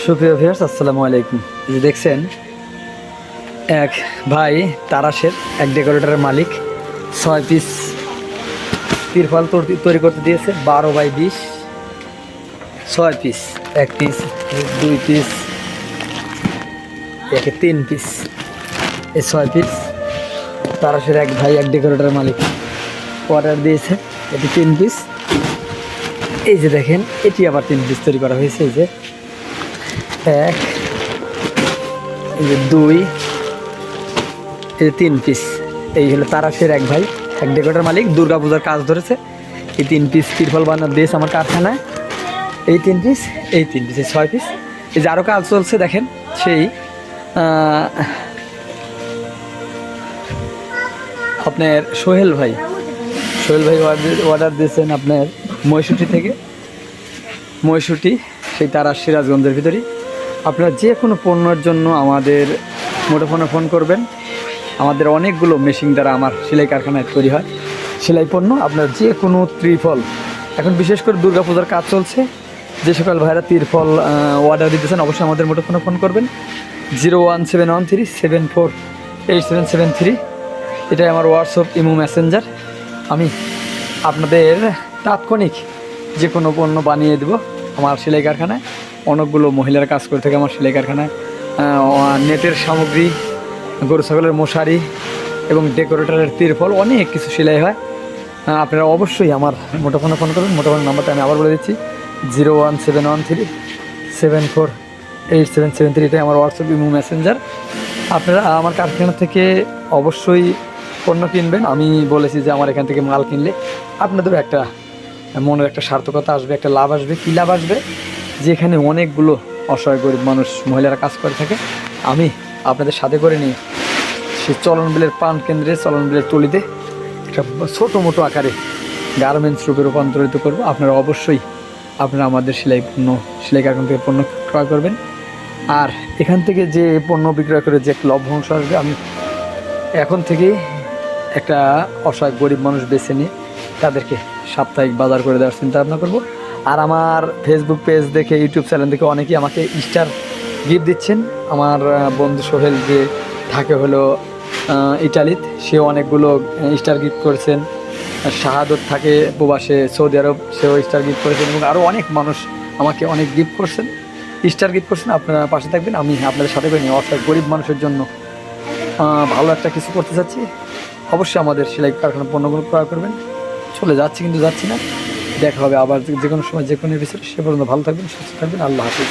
সুপ্রিয় ভিউয়ার্স, আসসালামু আলাইকুম। এই যে দেখছেন, এক ভাই তারাশের এক ডেকোরেটরের মালিক 6 পিস তিরপাল তৈরি করতে দিয়েছে। 12x20, 6 piece, 1 piece, 2 piece, 3 piece. এই 6 পিস তারাশের এক ভাই এক ডেকোরেটরের মালিক অর্ডার দিয়েছে। এটি 3 পিস। এই যে দেখেন, এটি আবার 3 পিস তৈরি করা হয়েছে। এই যে 1, এই যে 2, এই যে 3 পিস। এই হলো তারাশের এক ভাই এক ডেকোরেটর মালিক, দুর্গাপূজার কাজ ধরেছে। এই 3 পিস তিরপল বানানোর দিয়েছে আমার কারখানায়। এই 3 পিস, এই 3 পিস, এই 6 পিস। এই যে আরও কাজ চলছে দেখেন। সেই আপনার সোহেল ভাই অর্ডার দিয়েছেন আপনার মহিষুটি থেকে। মহিষুটি, সেই তারাশ সিরাজগঞ্জের ভিতরেই। আপনারা যে কোনো পণ্যের জন্য আমাদের মুঠোফোনে ফোন করবেন। আমাদের অনেকগুলো মেশিন দ্বারা আমার সেলাই কারখানায় তৈরি হয় সেলাই পণ্য। আপনার যে কোনো ত্রিফল, এখন বিশেষ করে দুর্গাপূজার কাজ চলছে, যে সকল ভাইরা ত্রিফল অর্ডার দিতেছেন অবশ্যই আমাদের মুঠোফোনে ফোন করবেন। 01713748773। এটাই আমার হোয়াটসঅ্যাপ, ইমো, মেসেঞ্জার। আমি আপনাদের তাৎক্ষণিক যে কোনো পণ্য বানিয়ে দেবো আমার সেলাই কারখানায়। অনেকগুলো মহিলার কাজ করে থাকে আমার সেলাই কারখানায়। নেটের সামগ্রী, গরু ছাগলের মশারি এবং ডেকোরেটরের তিরপল, অনেক কিছু সেলাই হয়। আপনারা অবশ্যই আমার মুঠোফোনে ফোন করবেন। মুঠোফোনের নাম্বারটা আমি আবার বলে দিচ্ছি, 01713748773। এটাই আমার হোয়াটসঅ্যাপ, ইমো, মেসেঞ্জার। আপনারা আমার কারখানা থেকে অবশ্যই পণ্য কিনবেন। আমি বলেছি যে আমার এখান থেকে মাল কিনলে আপনাদেরও একটা মনের একটা সার্থকতা আসবে, একটা লাভ আসবে। কী লাভ আসবে? যেখানে অনেকগুলো অসহায় গরিব মানুষ, মহিলারা কাজ করে থাকে, আমি আপনাদের সাথে করে নিয়ে সেই চলন বিলের প্রাণ কেন্দ্রে, চলন বিলের তলিতে একটা ছোটো মোটো আকারে গার্মেন্টস রূপে রূপান্তরিত করব। আপনারা অবশ্যই আমাদের সেলাই কারখানা থেকে পণ্য ক্রয় করবেন। আর এখান থেকে যে পণ্য বিক্রয় করে যে একটা লভ্যাংশ আসবে, আমি এখন থেকেই একটা অসহায় গরিব মানুষ বেছে নিয়ে তাদেরকে সাপ্তাহিক বাজার করে দেওয়ার চিন্তা ভাবনা করবো। আর আমার ফেসবুক পেজ দেখে, ইউটিউব চ্যানেল দেখে অনেকেই আমাকে স্টার গিফট দিচ্ছেন। আমার বন্ধু সোহেল, যে থাকে হলো ইটালিত, সেও অনেকগুলো স্টার গিফট করেছেন। শাহাদত থাকে প্রবাসে সৌদি আরব, সেও স্টার গিফট করেছেন। এবং আরও অনেক মানুষ আমাকে অনেক গিফট করছেন, স্টার গিফট করছেন। আপনারা পাশে থাকবেন। আমি আপনাদের সাথে করে নিয়ে অসহায় গরিব মানুষের জন্য ভালো একটা কিছু করতে চাচ্ছি। অবশ্যই আমাদের সেলাই কারখানার পণ্যগুলো ক্রয় করবেন। চলে যাচ্ছি, কিন্তু যাচ্ছি না। দেখা হবে আবার যে কোনো সময়, যে কোনো এপিসোড। সে পর্যন্ত ভালো থাকবেন, সুস্থ থাকবেন। আল্লাহ হাফিজ।